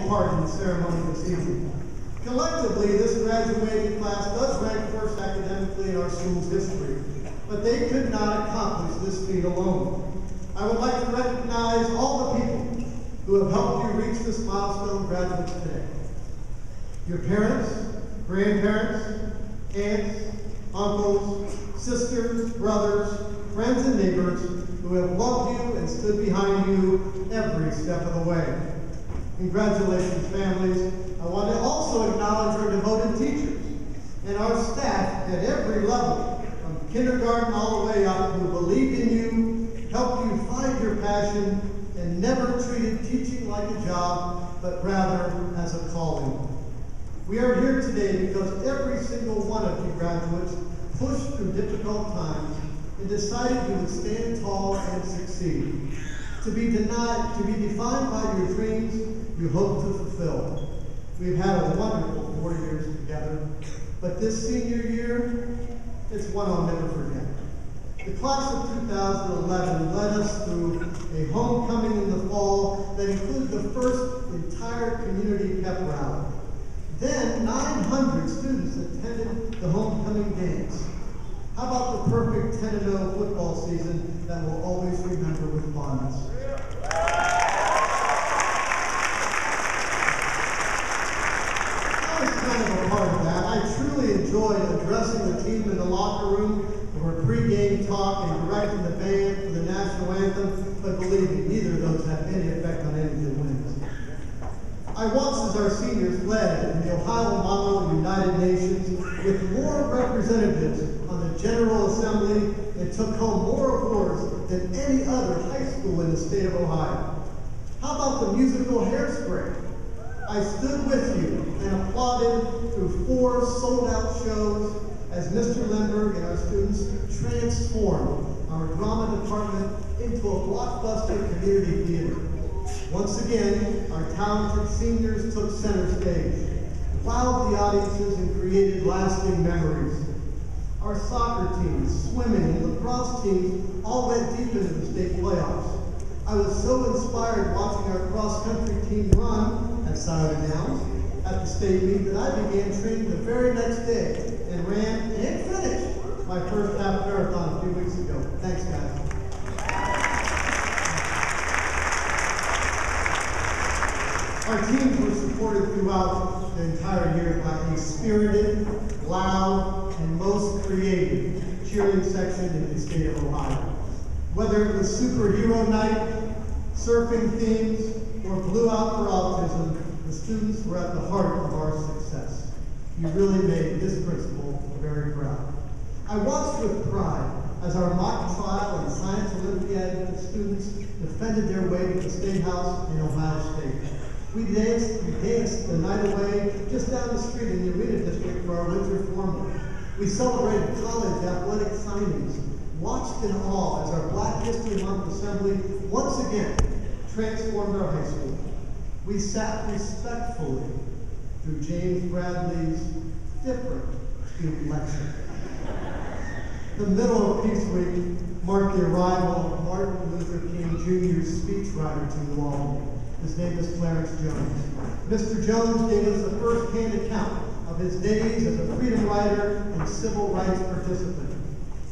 take part in the ceremony this evening. Collectively, this graduating class does rank first academically in our school's history, but they could not accomplish this feat alone. I would like to recognize all the people who have helped you reach this milestone, graduates today. Your parents, grandparents, aunts, uncles, sisters, brothers, friends, and neighbors who have loved you and stood behind you every step of the way. Congratulations, families. I want to also acknowledge our devoted teachers and our staff at every level, from kindergarten all the way up, who believed in you, helped you find your passion, and never treated teaching like a job, but rather as a calling. We are here today because every single one of you graduates pushed through difficult times and decided you would stand tall and succeed. To be defined by your dreams you hope to fulfill. We've had a wonderful 4 years together, but this senior year, it's one I'll never forget. The class of 2011 led us through a homecoming in the fall that included the first entire community pep rally. Then 900 students attended the homecoming dance. How about the perfect 10-0 football season that we'll always remember with fondness? I was kind of a part of that. I truly enjoyed addressing the team in the locker room for pre-game talk and directing the band for the national anthem, but believe me, neither of those have any effect on any of the wins. I watched as our seniors led in the Ohio Model United Nations with more representatives on the General Assembly and took home more awards than any other high school in the state of Ohio. How about the musical Hairspray? I stood with you and applauded through 4 sold-out shows as Mr. Lindbergh and our students transformed our drama department into a blockbuster community theater. Once again, our talented seniors took center stage, wowed the audiences, and created lasting memories. Our soccer teams, swimming, and lacrosse teams all went deep into the state playoffs. I was so inspired watching our cross-country team run, as Siler announced, at the state meet that I began training the very next day and ran and finished my first half marathon a few weeks ago. Thanks, guys. Our teams were supported throughout the entire year by a spirited, loud, and most creative cheering section in the state of Ohio. Whether it was superhero night, surfing themes, or Blue Out for Autism, the students were at the heart of our success. You really made this principal very proud. I watched with pride as our mock trial and science Olympiad students defended their way to the State House in Ohio State. We danced the night away just down the street in the Arena District for our winter formal. We celebrated college athletic signings, watched in awe as our Black History Month assembly once again transformed our high school. We sat respectfully through James Bradley's different student lecture. The middle of Peace Week marked the arrival of Martin Luther King Jr.'s speechwriter to New Albany. His name is Clarence Jones. Mr. Jones gave us a first-hand account of his days as a freedom rider and civil rights participant.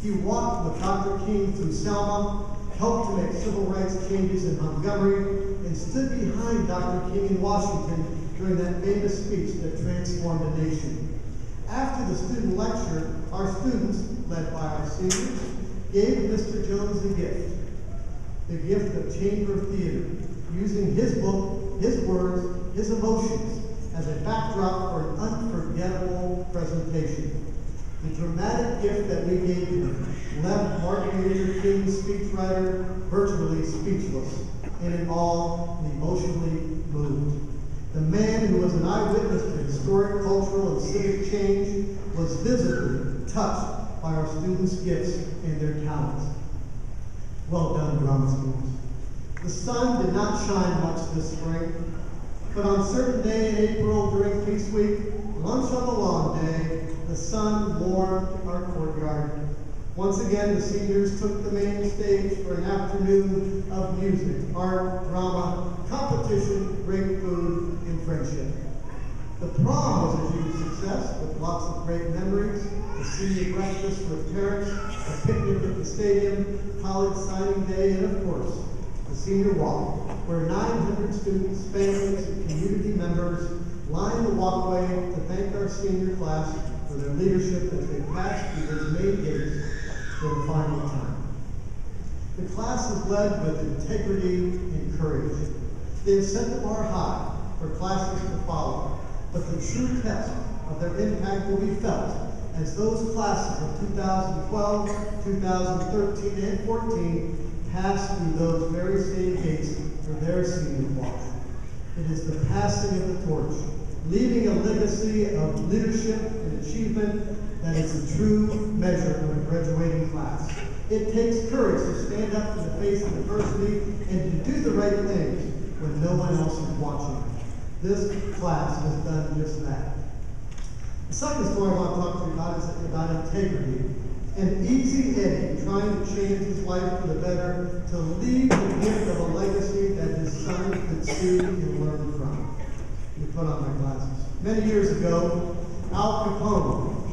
He walked with Dr. King through Selma, helped to make civil rights changes in Montgomery, and stood behind Dr. King in Washington during that famous speech that transformed a nation. After the student lecture, our students, led by our seniors, gave Mr. Jones the gift of chamber theater, using his book, his words, his emotions as a backdrop for an unforgettable presentation. The dramatic gift that we gave him left Martin Luther King's speechwriter virtually speechless and in awe and emotionally moved. The man who was an eyewitness to historic, cultural, and civic change was visibly touched by our students' gifts and their talents. Well done, drama students. The sun did not shine much this spring, but on a certain day in April during Peace Week, lunch on the lawn day, the sun warmed our courtyard. Once again, the seniors took the main stage for an afternoon of music, art, drama, competition, great food, and ship. The prom was a huge success with lots of great memories, the senior breakfast with parents, a picnic at the stadium, college signing day, and of course, the senior walk, where 900 students, families, and community members lined the walkway to thank our senior class for their leadership as they passed through those main gates for the final time. The class is led with integrity and courage. They have set the bar high for classes to follow, but the true test of their impact will be felt as those classes of 2012, 2013, and 14 pass through those very same gates for their senior walk. It is the passing of the torch, leaving a legacy of leadership and achievement that is the true measure of a graduating class. It takes courage to stand up in the face of adversity and to do the right things when no one else is watching. This class has done just that. The second story I want to talk to you about is about integrity. And Easy Eddie trying to change his life for the better to leave the gift of a legacy that his son could see and learn from. Let me put on my glasses. Many years ago, Al Capone,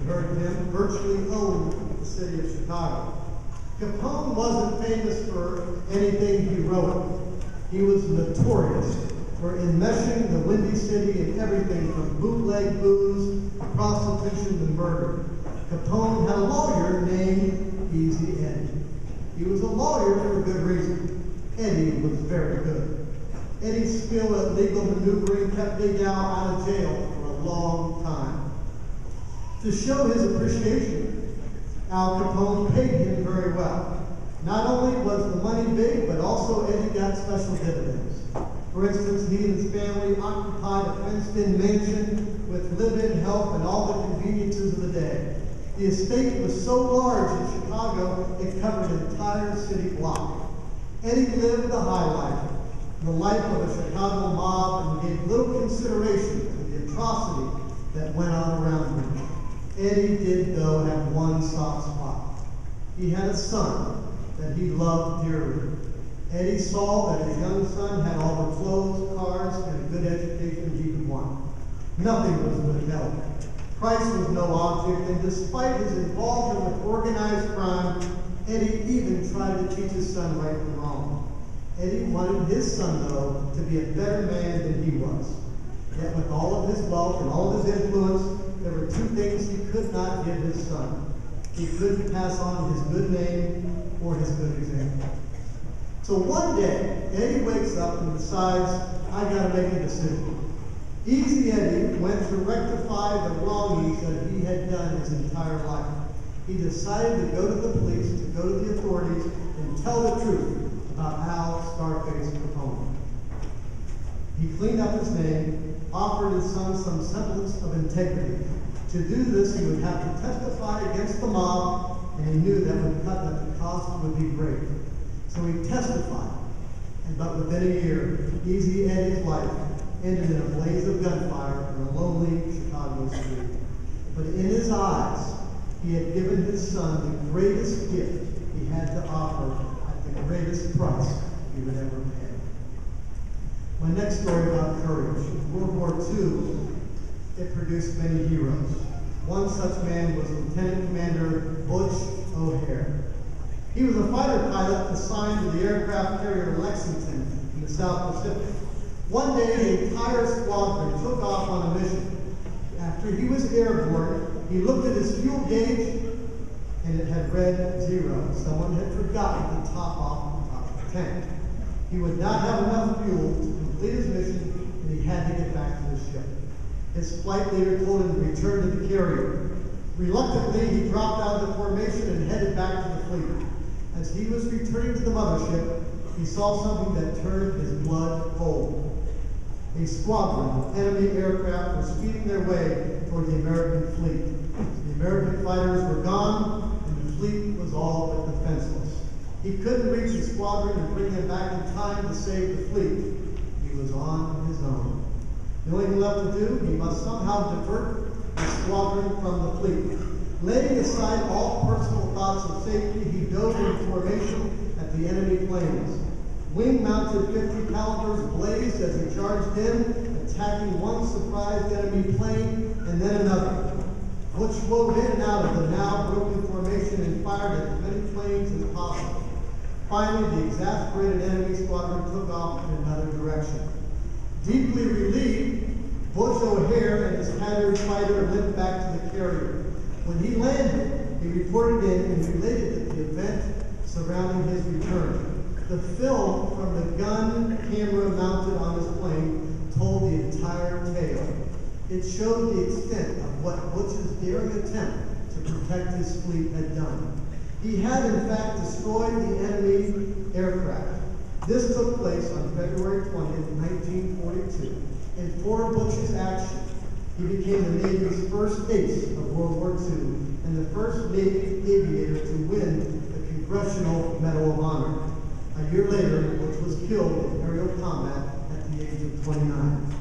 you heard of him, virtually owned the city of Chicago. Capone wasn't famous for anything heroic. He was notorious for enmeshing the Windy City in everything from bootleg booze to prostitution to murder. Capone had a lawyer named Easy Eddie. He was a lawyer for a good reason. Eddie was very good. Eddie's skill at legal maneuvering kept Big Al out of jail for a long time. To show his appreciation, Al Capone paid him very well. Not only was the money big, but also Eddie got special dividends. For instance, he and his family occupied a fenced-in mansion with live-in help and all the conveniences of the day. The estate was so large in Chicago, it covered an entire city block. Eddie lived the high life, the life of a Chicago mob, and gave little consideration to the atrocity that went on around him. Eddie did, though, have one soft spot. He had a son that he loved dearly. Eddie saw that his young son had all the clothes, cars, and a good education he could want. Nothing was withheld. Price was no object, and despite his involvement with organized crime, Eddie even tried to teach his son right from wrong. Eddie wanted his son, though, to be a better man than he was. Yet with all of his wealth and all of his influence, there were two things he could not give his son. He couldn't pass on his good name or his good example. So one day, Eddie wakes up and decides, I gotta make a decision. Easy Eddie went to rectify the wrongs that he had done his entire life. He decided to go to the police, to go to the authorities, and tell the truth about Al Scarface Capone. He cleaned up his name, offered his son some semblance of integrity. To do this, he would have to testify against the mob, and he knew that the cost would be great. So he testified, but within a year, Easy Eddie's life ended in a blaze of gunfire in a lonely Chicago street. But in his eyes, he had given his son the greatest gift he had to offer at the greatest price he would ever pay. My next story about courage. In World War II, it produced many heroes. One such man was Lieutenant Commander Butch O'Hare. He was a fighter pilot assigned to the aircraft carrier Lexington in the South Pacific. One day, the entire squadron took off on a mission. After he was airborne, he looked at his fuel gauge, and it had read 0. Someone had forgotten to top off the top of the tank. He would not have enough fuel to complete his mission, and he had to get back to the ship. His flight leader told him to return to the carrier. Reluctantly, he dropped out of the formation and headed back to the fleet. As he was returning to the mothership, he saw something that turned his blood cold. A squadron of enemy aircraft were speeding their way toward the American fleet. The American fighters were gone, and the fleet was all but defenseless. He couldn't reach the squadron and bring them back in time to save the fleet. He was on his own. The only thing left to do, he must somehow divert the squadron from the fleet. Laying aside all personal thoughts of safety, he dove into formation at the enemy planes. Wing-mounted .50 calibers blazed as he charged in, attacking one surprised enemy plane and then another. Butch wove in and out of the now broken formation and fired at as many planes as possible. Finally, the exasperated enemy squadron took off in another direction. Deeply relieved, Butch O'Hare and his tattered fighter limped back to the carrier. When he landed, he reported in and related the event surrounding his return. The film from the gun camera mounted on his plane told the entire tale. It showed the extent of what Butch's daring attempt to protect his fleet had done. He had in fact destroyed the enemy aircraft. This took place on February 20th, 1942. And for Butch's action, he became the Navy's first ace of World War II and the first Navy aviator to win the Congressional Medal of Honor. A year later, Butch was killed in aerial combat at the age of 29.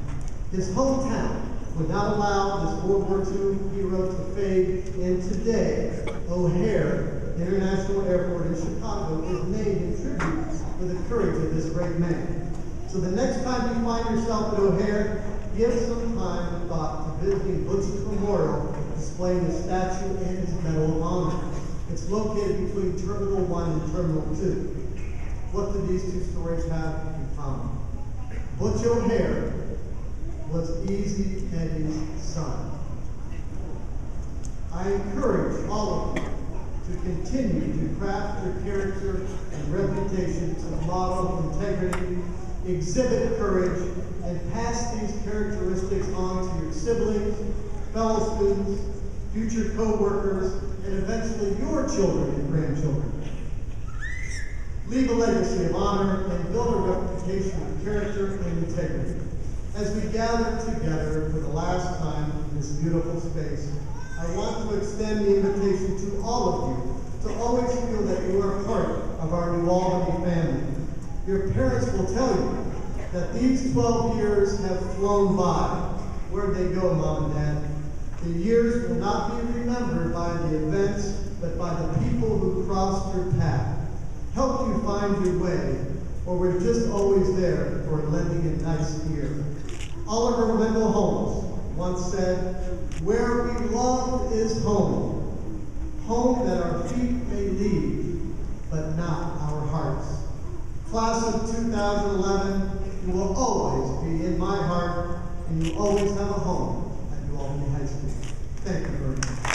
His hometown would not allow this World War II hero to fade, and today, O'Hare International Airport in Chicago is named in tribute for the courage of this great man. So the next time you find yourself at O'Hare, give some time and thought to visiting Butch's memorial displaying his statue and his Medal of Honor. It's located between Terminal 1 and Terminal 2. What do these two stories have in common? Butch O'Hare was Easy Eddie's son. I encourage all of you to continue to craft your character and reputation to model integrity, exhibit courage, and pass these characteristics on to your siblings, fellow students, future co-workers, and eventually your children and grandchildren. Leave a legacy of honor and build a reputation of character and integrity. As we gather together for the last time in this beautiful space, I want to extend the invitation to all of you to always feel that you are part of our New Albany family. Your parents will tell you that these 12 years have flown by. Where'd they go, Mom and Dad? The years will not be remembered by the events, but by the people who crossed your path, helped you find your way, or were just always there for lending a nice ear. Oliver Wendell Holmes once said, "Where we love is home, home that our feet may leave, but not our hearts." Class of 2011, you will always be in my heart, and you always have a home at New Albany High School. Thank you very much.